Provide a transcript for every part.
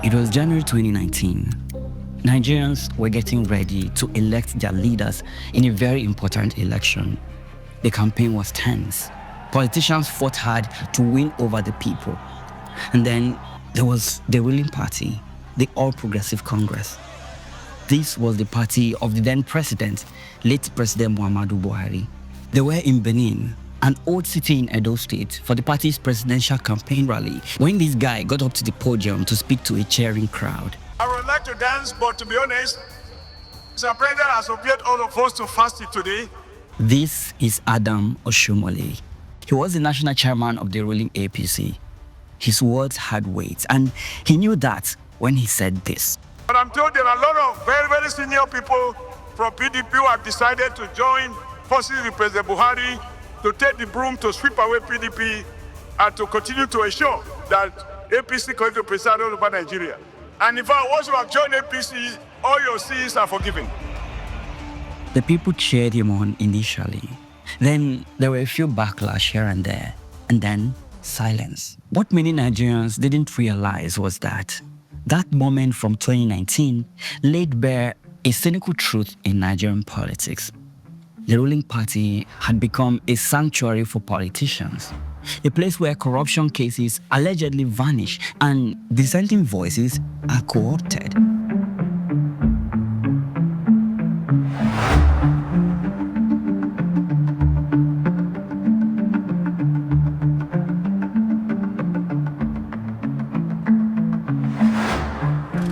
It was January 2019. Nigerians were getting ready to elect their leaders in a very important election. The campaign was tense. Politicians fought hard to win over the people. And then there was the ruling party, the All Progressive Congress. This was the party of the then president, late President Muhammadu Buhari. They were in Benin, an old city in Edo State, for the party's presidential campaign rally, when this guy got up to the podium to speak to a cheering crowd. I would like to dance, but to be honest, Mr. President has obliged all of us to fast it today. This is Adam Oshomole. He was the national chairman of the ruling APC. His words had weight, and he knew that when he said this. But I'm told there are a lot of very, very senior people from PDP who have decided to join forces with President Buhari to take the broom to sweep away PDP and to continue to ensure that APC continues to preside all over Nigeria. And in fact, once you have joined APC, all your sins are forgiven. The people cheered him on initially. Then there were a few backlash here and there, and then silence. What many Nigerians didn't realize was that moment from 2019 laid bare a cynical truth in Nigerian politics. The ruling party had become a sanctuary for politicians, a place where corruption cases allegedly vanish and dissenting voices are co-opted.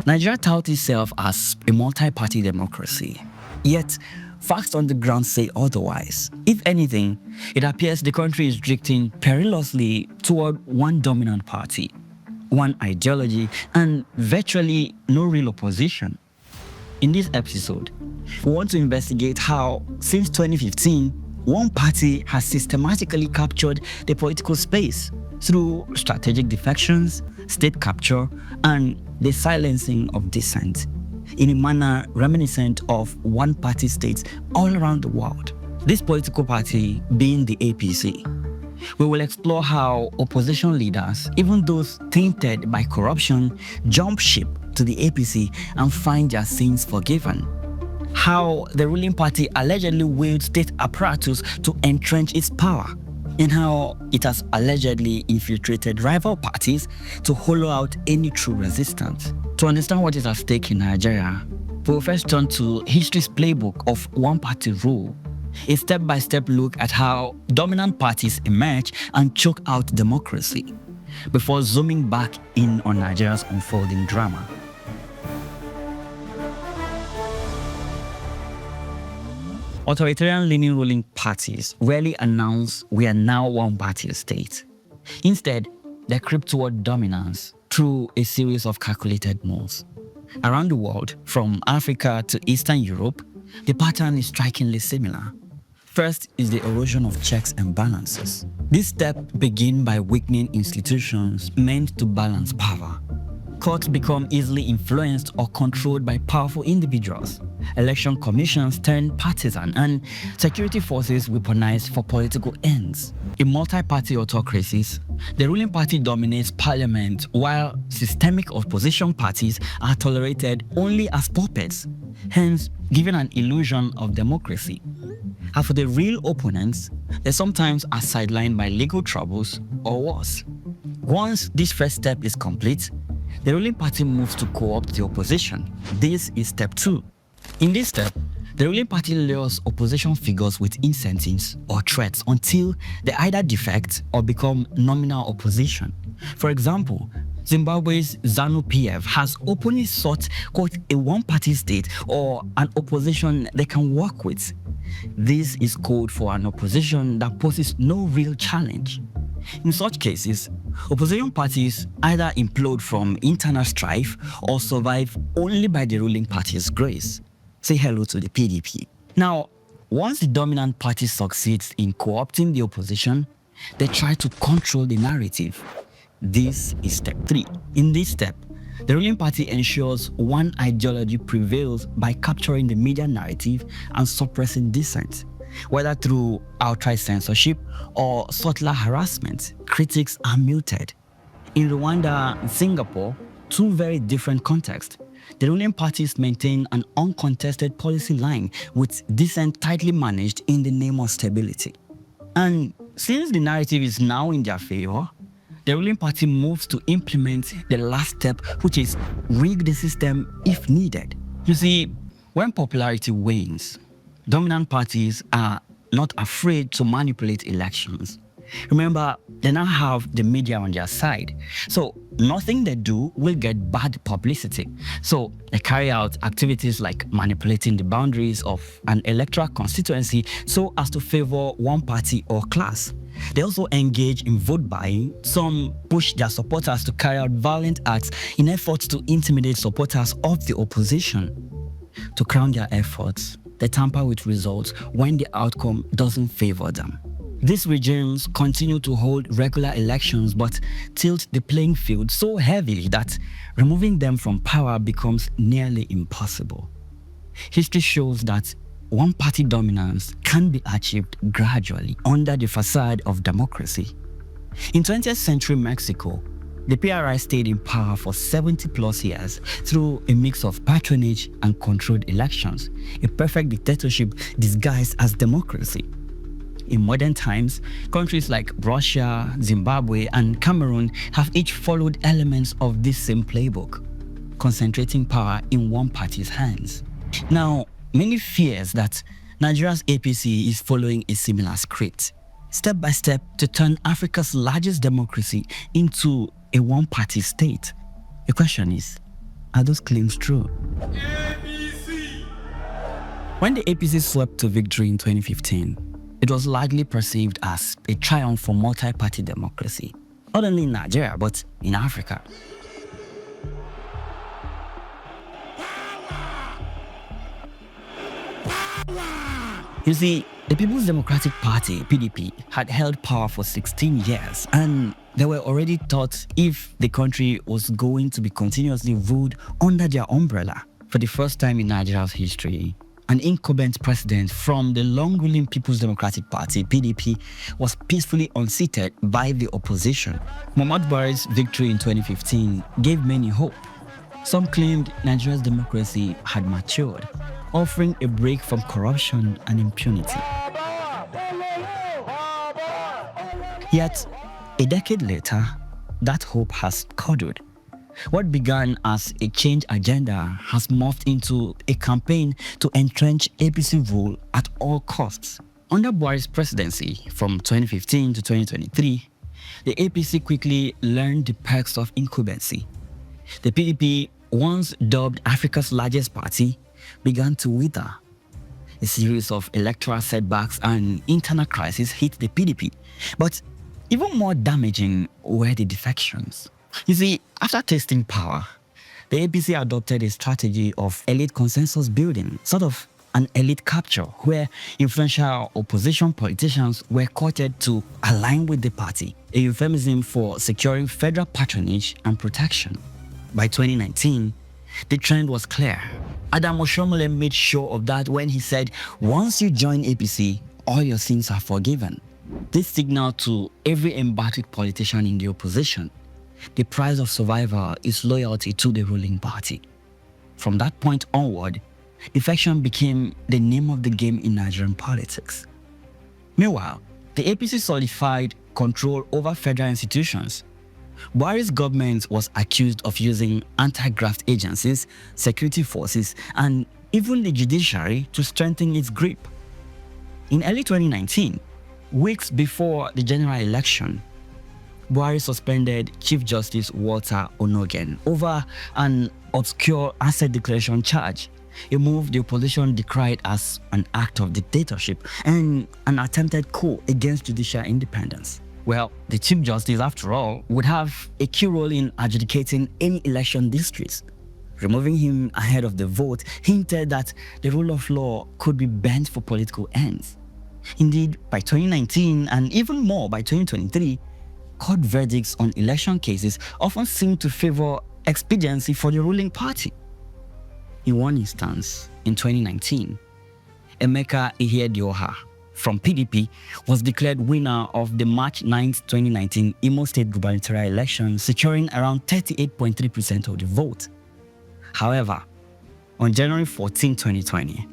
Nigeria touts itself as a multi-party democracy, yet facts on the ground say otherwise. If anything, it appears the country is drifting perilously toward one dominant party, one ideology, and virtually no real opposition. In this episode, we want to investigate how, since 2015, one party has systematically captured the political space through strategic defections, state capture, and the silencing of dissent, in a manner reminiscent of one-party states all around the world. This political party being the APC. We will explore how opposition leaders, even those tainted by corruption, jump ship to the APC and find their sins forgiven. How the ruling party allegedly wields state apparatus to entrench its power, and how it has allegedly infiltrated rival parties to hollow out any true resistance. To understand what is at stake in Nigeria, we'll first turn to history's playbook of one-party rule, a step-by-step look at how dominant parties emerge and choke out democracy, before zooming back in on Nigeria's unfolding drama. Authoritarian-leaning ruling parties rarely announce we are now one-party state. Instead, they creep toward dominance through a series of calculated moves. Around the world, from Africa to Eastern Europe, the pattern is strikingly similar. First is the erosion of checks and balances. This step begins by weakening institutions meant to balance power. Courts become easily influenced or controlled by powerful individuals. Election commissions turn partisan, and security forces weaponized for political ends. In multi-party autocracies, the ruling party dominates parliament, while systemic opposition parties are tolerated only as puppets, hence giving an illusion of democracy. As for the real opponents, they sometimes are sidelined by legal troubles or worse. Once this first step is complete, the ruling party moves to co-opt the opposition. This is step 2. In this step, the ruling party lures opposition figures with incentives or threats until they either defect or become nominal opposition. For example, Zimbabwe's ZANU-PF has openly sought, quote, a one-party state or an opposition they can work with. This is code for an opposition that poses no real challenge. In such cases, opposition parties either implode from internal strife or survive only by the ruling party's grace. Say hello to the PDP. Now, once the dominant party succeeds in co-opting the opposition, they try to control the narrative. This is step 3. In this step, the ruling party ensures one ideology prevails by capturing the media narrative and suppressing dissent. Whether through outright censorship or subtler harassment, critics are muted. In Rwanda and Singapore, two very different contexts. The ruling parties maintain an uncontested policy line with dissent tightly managed in the name of stability. And since the narrative is now in their favor, the ruling party moves to implement the last step, which is rig the system if needed. You see, when popularity wanes, dominant parties are not afraid to manipulate elections. Remember, they now have the media on their side. So nothing they do will get bad publicity. So they carry out activities like manipulating the boundaries of an electoral constituency so as to favor one party or class. They also engage in vote buying. Some push their supporters to carry out violent acts in efforts to intimidate supporters of the opposition. To crown their efforts, they tamper with results when the outcome doesn't favor them. These regimes continue to hold regular elections but tilt the playing field so heavily that removing them from power becomes nearly impossible. History shows that one-party dominance can be achieved gradually under the facade of democracy. In 20th century Mexico, the PRI stayed in power for 70+ years through a mix of patronage and controlled elections, a perfect dictatorship disguised as democracy. In modern times, countries like Russia, Zimbabwe, and Cameroon have each followed elements of this same playbook, concentrating power in one party's hands. Now, many fears that Nigeria's APC is following a similar script, step by step to turn Africa's largest democracy into a one-party state. The question is, are those claims true? APC. When the APC swept to victory in 2015, it was largely perceived as a triumph for multi-party democracy, not only in Nigeria, but in Africa. You see, the People's Democratic Party, PDP, had held power for 16 years, and they were already thought if the country was going to be continuously ruled under their umbrella. For the first time in Nigeria's history, an incumbent president from the long-ruling People's Democratic Party, PDP, was peacefully unseated by the opposition. Muhammadu Buhari's victory in 2015 gave many hope. Some claimed Nigeria's democracy had matured, offering a break from corruption and impunity. Yet, a decade later, that hope has curdled. What began as a change agenda has morphed into a campaign to entrench APC rule at all costs. Under Buhari's presidency from 2015 to 2023, the APC quickly learned the perks of incumbency. The PDP, once dubbed Africa's largest party, began to wither. A series of electoral setbacks and internal crises hit the PDP, but even more damaging were the defections. You see, after tasting power, the APC adopted a strategy of elite consensus building, sort of an elite capture, where influential opposition politicians were courted to align with the party, a euphemism for securing federal patronage and protection. By 2019, the trend was clear. Adam Oshomole made sure of that when he said, once you join APC, all your sins are forgiven. This signaled to every embattled politician in the opposition, the price of survival is loyalty to the ruling party. From that point onward, defection became the name of the game in Nigerian politics. Meanwhile, the APC solidified control over federal institutions. Buhari's government was accused of using anti-graft agencies, security forces, and even the judiciary to strengthen its grip. In early 2019, weeks before the general election, Buhari suspended Chief Justice Walter Onogen over an obscure asset declaration charge, a move the opposition decried as an act of dictatorship and an attempted coup against judicial independence. Well, the Chief Justice, after all, would have a key role in adjudicating any election districts. Removing him ahead of the vote hinted that the rule of law could be bent for political ends. Indeed, by 2019 and even more by 2023, court verdicts on election cases often seem to favor expediency for the ruling party. In one instance, in 2019, Emeka Ihedioha, from PDP, was declared winner of the March 9, 2019 Imo State gubernatorial election, securing around 38.3% of the vote. However, on January 14, 2020,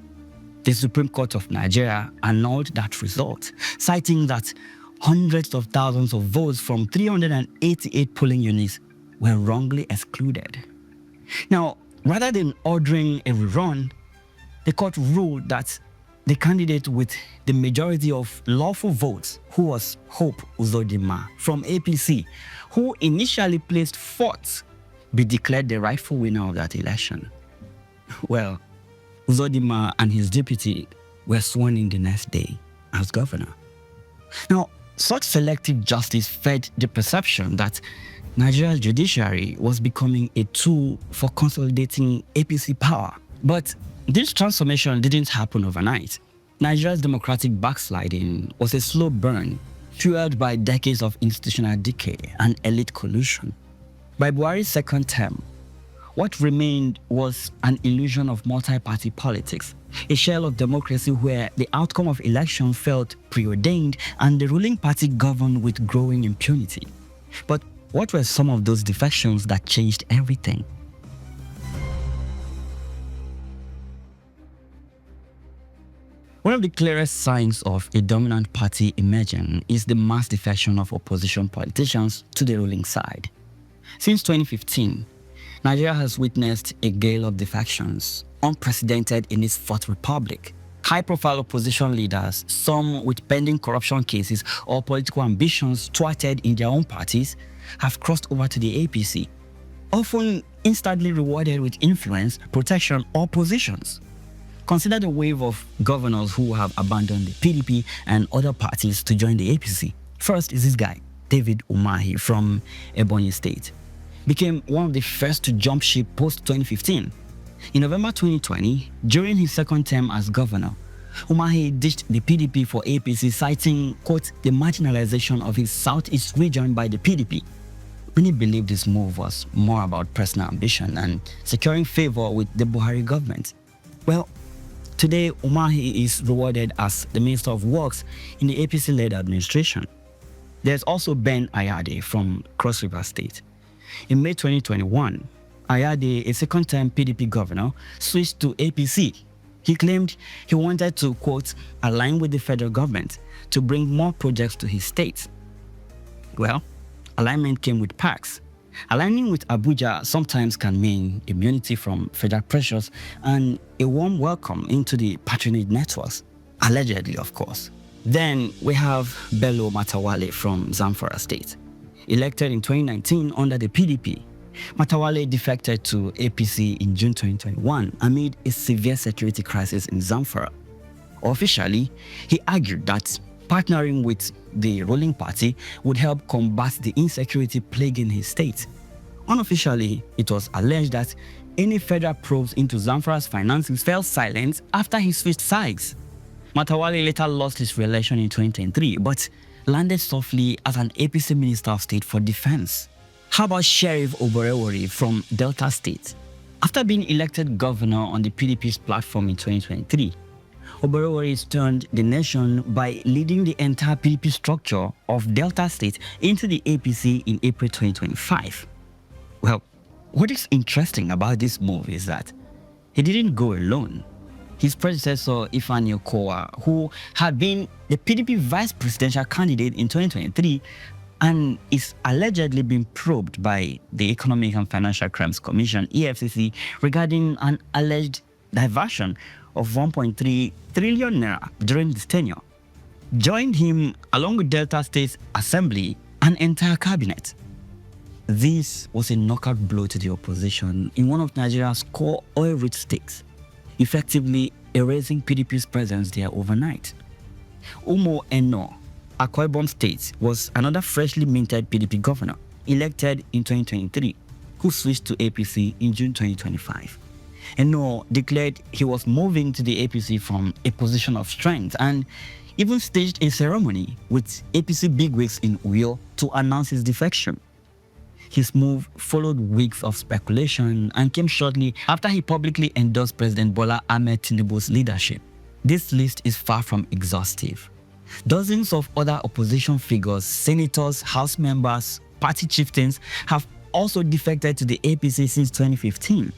the Supreme Court of Nigeria annulled that result, citing that hundreds of thousands of votes from 388 polling units were wrongly excluded. Now, rather than ordering a rerun, the court ruled that the candidate with the majority of lawful votes, who was Hope Uzodinma from APC, who initially placed fourth, be declared the rightful winner of that election. Well, Uzodinma and his deputy were sworn in the next day as governor. Now, such selective justice fed the perception that Nigeria's judiciary was becoming a tool for consolidating APC power. But this transformation didn't happen overnight. Nigeria's democratic backsliding was a slow burn, fueled by decades of institutional decay and elite collusion. By Buhari's second term, what remained was an illusion of multi-party politics, a shell of democracy where the outcome of election felt preordained and the ruling party governed with growing impunity. But what were some of those defections that changed everything? One of the clearest signs of a dominant party emerging is the mass defection of opposition politicians to the ruling side. Since 2015, Nigeria has witnessed a gale of defections, unprecedented in its fourth republic. High-profile opposition leaders, some with pending corruption cases or political ambitions thwarted in their own parties, have crossed over to the APC, often instantly rewarded with influence, protection, or positions. Consider the wave of governors who have abandoned the PDP and other parties to join the APC. First is this guy, David Umahi from Ebonyi State. Became one of the first to jump ship post-2015. In November 2020, during his second term as governor, Umahi ditched the PDP for APC, citing, quote, the marginalization of his southeast region by the PDP. Many believe this move was more about personal ambition and securing favor with the Buhari government. Well, today, Umahi is rewarded as the Minister of Works in the APC-led administration. There's also Ben Ayade from Cross River State. In May 2021, Ayade, a second-term PDP governor, switched to APC. He claimed he wanted to, quote, align with the federal government to bring more projects to his state. Well, alignment came with perks. Aligning with Abuja sometimes can mean immunity from federal pressures and a warm welcome into the patronage networks, allegedly, of course. Then we have Bello Matawale from Zamfara State. Elected in 2019 under the PDP, Matawale defected to APC in June 2021 amid a severe security crisis in Zamfara. Officially, he argued that partnering with the ruling party would help combat the insecurity plaguing his state. Unofficially, it was alleged that any federal probes into Zamfara's finances fell silent after he switched sides. Matawale later lost his re-election in 2023, but landed softly as an APC Minister of State for Defense. How about Sheriff Oborewori from Delta State? After being elected governor on the PDP's platform in 2023, Oborewori turned the nation by leading the entire PDP structure of Delta State into the APC in April 2025. Well, what is interesting about this move is that he didn't go alone. His predecessor, Ifeanyi Okowa, who had been the PDP vice presidential candidate in 2023 and is allegedly being probed by the Economic and Financial Crimes Commission, EFCC, regarding an alleged diversion of 1.3 trillion naira during his tenure, joined him along with Delta State's assembly and entire cabinet. This was a knockout blow to the opposition in one of Nigeria's core oil-rich states, effectively erasing PDP's presence there overnight. Umo Eno, Akwa Ibom State, was another freshly minted PDP governor, elected in 2023, who switched to APC in June 2025. Eno declared he was moving to the APC from a position of strength and even staged a ceremony with APC bigwigs in Uyo to announce his defection. His move followed weeks of speculation and came shortly after he publicly endorsed President Bola Ahmed Tinubu's leadership. This list is far from exhaustive. Dozens of other opposition figures, senators, House members, party chieftains have also defected to the APC since 2015.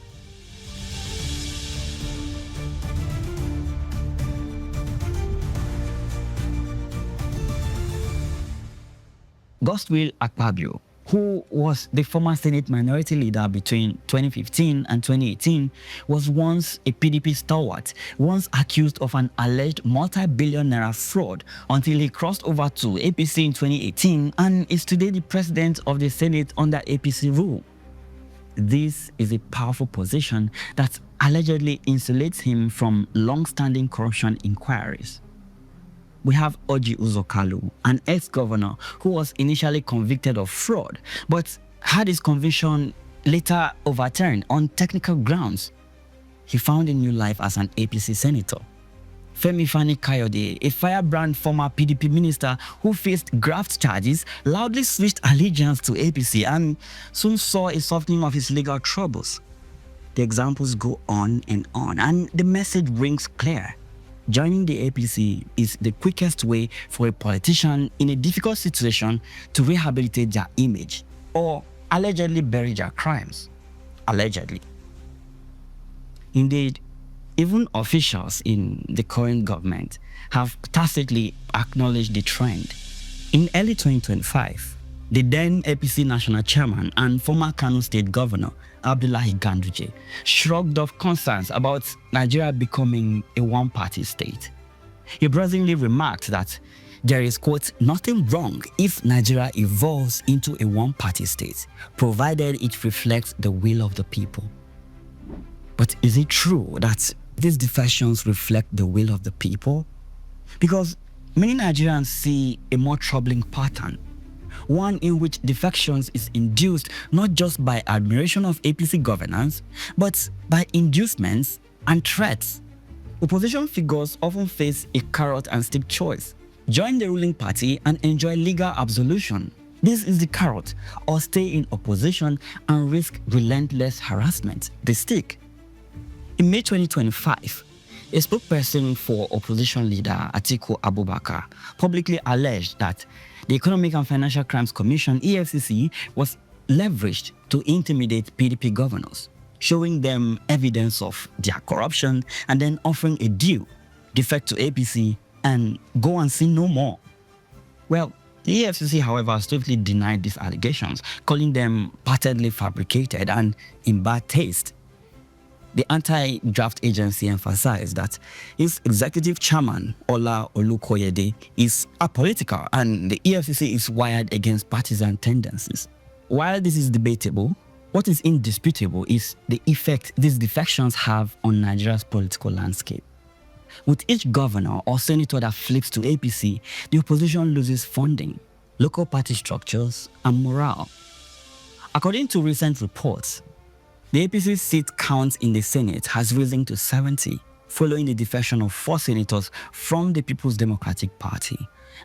Godswill Akpabio, who was the former Senate Minority Leader between 2015 and 2018, was once a PDP stalwart, once accused of an alleged multi-billion naira fraud until he crossed over to APC in 2018 and is today the President of the Senate under APC rule. This is a powerful position that allegedly insulates him from long-standing corruption inquiries. We have Orji Uzor Kalu, an ex-governor who was initially convicted of fraud, but had his conviction later overturned on technical grounds. He found a new life as an APC senator. Femi Fani-Kayode, a firebrand former PDP minister who faced graft charges, loudly switched allegiance to APC and soon saw a softening of his legal troubles. The examples go on, and the message rings clear. Joining the APC is the quickest way for a politician in a difficult situation to rehabilitate their image or allegedly bury their crimes. Allegedly. Indeed, even officials in the current government have tacitly acknowledged the trend. In early 2025, the then APC national chairman and former Kano State Governor Abdullahi Ganduje shrugged off concerns about Nigeria becoming a one-party state. He brazenly remarked that there is, quote, nothing wrong if Nigeria evolves into a one-party state, provided it reflects the will of the people. But is it true that these defections reflect the will of the people? Because many Nigerians see a more troubling pattern, one in which defections is induced not just by admiration of APC governance, but by inducements and threats. Opposition figures often face a carrot and stick choice: join the ruling party and enjoy legal absolution. This is the carrot, or stay in opposition and risk relentless harassment, the stick. In May 2025, a spokesperson for opposition leader Atiku Abubakar publicly alleged that the Economic and Financial Crimes Commission, EFCC, was leveraged to intimidate PDP governors, showing them evidence of their corruption and then offering a deal, defect to APC, and go and sin no more. Well, the EFCC, however, swiftly denied these allegations, calling them patently fabricated and in bad taste. The anti-graft agency emphasized that its executive chairman, Ola Olukoyede, is apolitical and the EFCC is wired against partisan tendencies. While this is debatable, what is indisputable is the effect these defections have on Nigeria's political landscape. With each governor or senator that flips to APC, the opposition loses funding, local party structures, and morale. According to recent reports, the APC seat count in the Senate has risen to 70, following the defection of 4 senators from the People's Democratic Party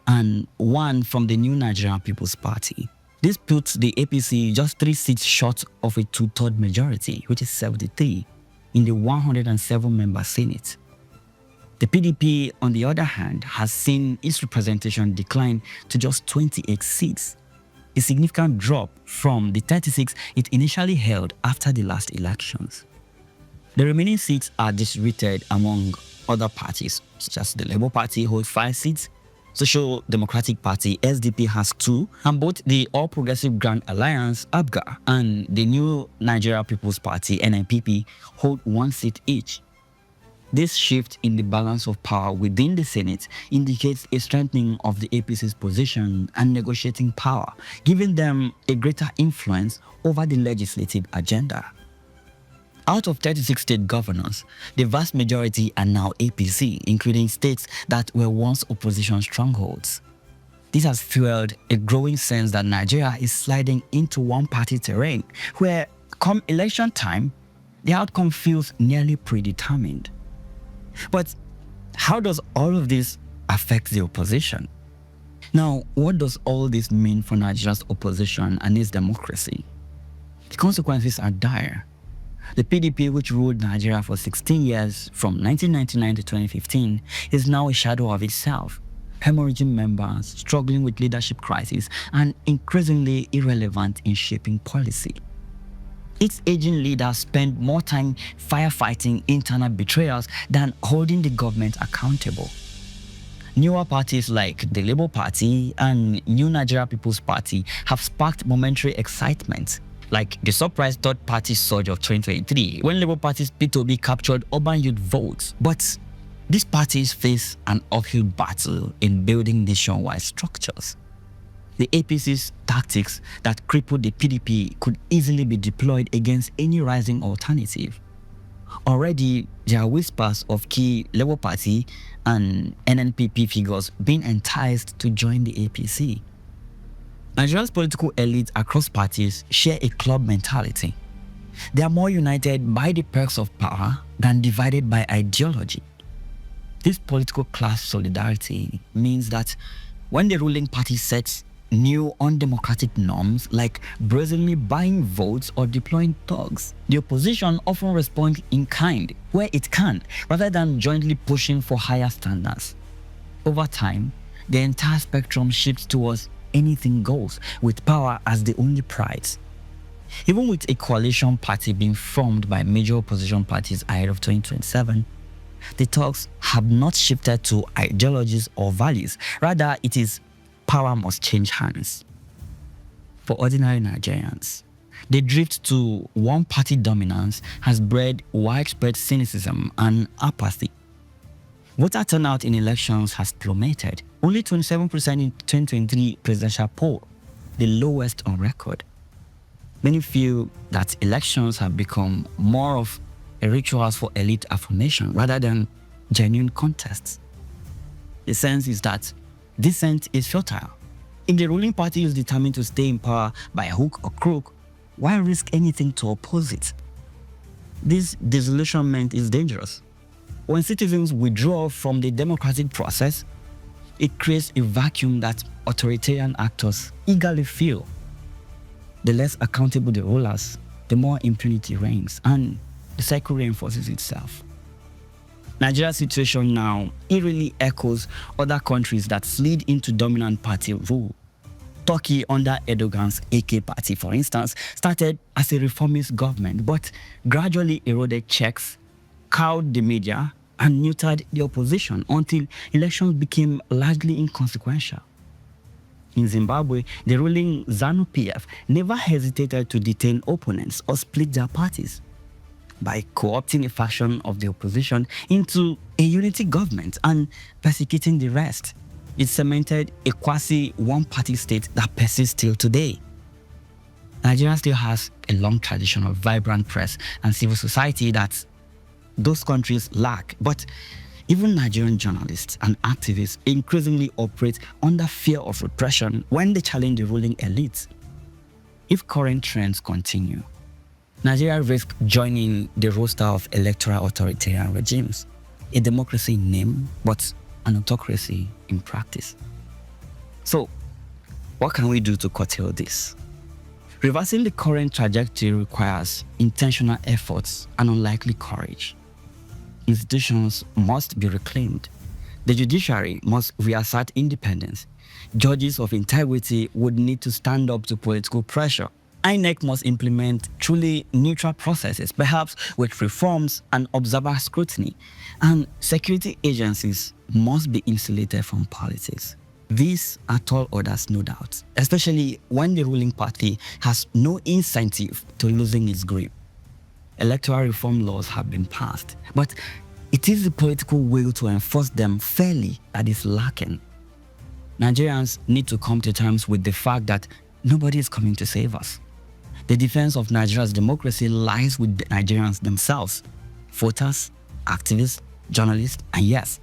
and 1 from the New Nigerian People's Party. This puts the APC just 3 seats short of a 2/3 majority, which is 73, in the 107-member Senate. The PDP, on the other hand, has seen its representation decline to just 28 seats, a significant drop from the 36 it initially held after the last elections. The remaining seats are distributed among other parties, such as the Labour Party holds 5 seats, Social Democratic Party SDP has 2, and both the All Progressive Grand Alliance APGA and the New Nigeria People's Party NNPP hold 1 seat each. This shift in the balance of power within the Senate indicates a strengthening of the APC's position and negotiating power, giving them a greater influence over the legislative agenda. Out of 36 state governors, the vast majority are now APC, including states that were once opposition strongholds. This has fueled a growing sense that Nigeria is sliding into one-party terrain, where, come election time, the outcome feels nearly predetermined. But how does all of this affect the opposition? Now, what does all this mean for Nigeria's opposition and its democracy? The consequences are dire. The PDP, which ruled Nigeria for 16 years from 1999 to 2015, is now a shadow of itself, hemorrhaging members, struggling with leadership crisis, and increasingly irrelevant in shaping policy. Its aging leaders spend more time firefighting internal betrayals than holding the government accountable. Newer parties like the Labour Party and New Nigeria People's Party have sparked momentary excitement, like the surprise third-party surge of 2023 when Labour Party's P2B captured urban youth votes. But these parties face an uphill battle in building nationwide structures. The APC's tactics that crippled the PDP could easily be deployed against any rising alternative. Already, there are whispers of key Labour Party and NNPP figures being enticed to join the APC. Nigeria's political elites across parties share a club mentality. They are more united by the perks of power than divided by ideology. This political class solidarity means that when the ruling party sets new undemocratic norms like brazenly buying votes or deploying thugs, the opposition often responds in kind where it can, rather than jointly pushing for higher standards. Over time, the entire spectrum shifts towards anything goes, with power as the only prize. Even with a coalition party being formed by major opposition parties ahead of 2027, the talks have not shifted to ideologies or values. Rather, it is power must change hands. For ordinary Nigerians, the drift to one-party dominance has bred widespread cynicism and apathy. Voter turnout in elections has plummeted, only 27% in 2023 presidential poll, the lowest on record. Many feel that elections have become more of a ritual for elite affirmation rather than genuine contests. The sense is that dissent is futile. If the ruling party is determined to stay in power by hook or crook, why risk anything to oppose it? This disillusionment is dangerous. When citizens withdraw from the democratic process, it creates a vacuum that authoritarian actors eagerly fill. The less accountable the rulers, the more impunity reigns, and the cycle reinforces itself. Nigeria's situation now eerily echoes other countries that slid into dominant party rule. Turkey, under Erdogan's AK party, for instance, started as a reformist government, but gradually eroded checks, cowed the media, and neutered the opposition until elections became largely inconsequential. In Zimbabwe, the ruling ZANU-PF never hesitated to detain opponents or split their parties. By co-opting a faction of the opposition into a unity government and persecuting the rest, it cemented a quasi-one-party state that persists till today. Nigeria still has a long tradition of vibrant press and civil society that those countries lack, but even Nigerian journalists and activists increasingly operate under fear of repression when they challenge the ruling elites. If current trends continue, Nigeria risks joining the roster of electoral authoritarian regimes, a democracy in name, but an autocracy in practice. So, what can we do to curtail this? Reversing the current trajectory requires intentional efforts and unlikely courage. Institutions must be reclaimed. The judiciary must reassert independence. Judges of integrity would need to stand up to political pressure. INEC must implement truly neutral processes, perhaps with reforms and observer scrutiny. And security agencies must be insulated from politics. These are tall orders, no doubt, especially when the ruling party has no incentive to losing its grip. Electoral reform laws have been passed, but it is the political will to enforce them fairly that is lacking. Nigerians need to come to terms with the fact that nobody is coming to save us. The defense of Nigeria's democracy lies with the Nigerians themselves, voters, activists, journalists, and yes,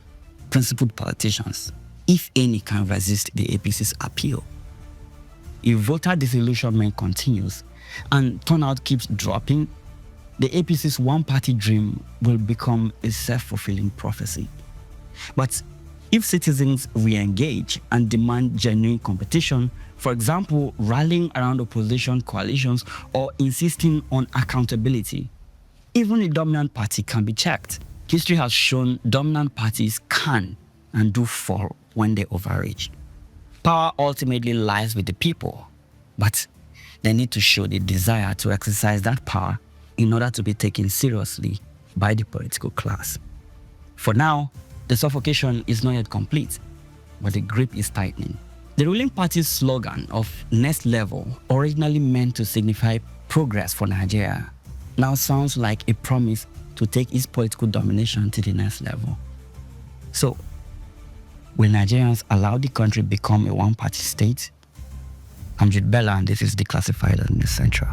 principled politicians, if any can resist the APC's appeal. If voter disillusionment continues and turnout keeps dropping, the APC's one-party dream will become a self-fulfilling prophecy. But if citizens re-engage and demand genuine competition, for example, rallying around opposition coalitions or insisting on accountability, Even the dominant party can be checked. History has shown dominant parties can and do fall when they overreach. Power ultimately lies with the people, but they need to show the desire to exercise that power in order to be taken seriously by the political class. For now, the suffocation is not yet complete, but the grip is tightening. The ruling party's slogan of next level, originally meant to signify progress for Nigeria, now sounds like a promise to take its political domination to the next level. So, will Nigerians allow the country become a one-party state? I'm Jude Bella, and this is Declassified on the Central.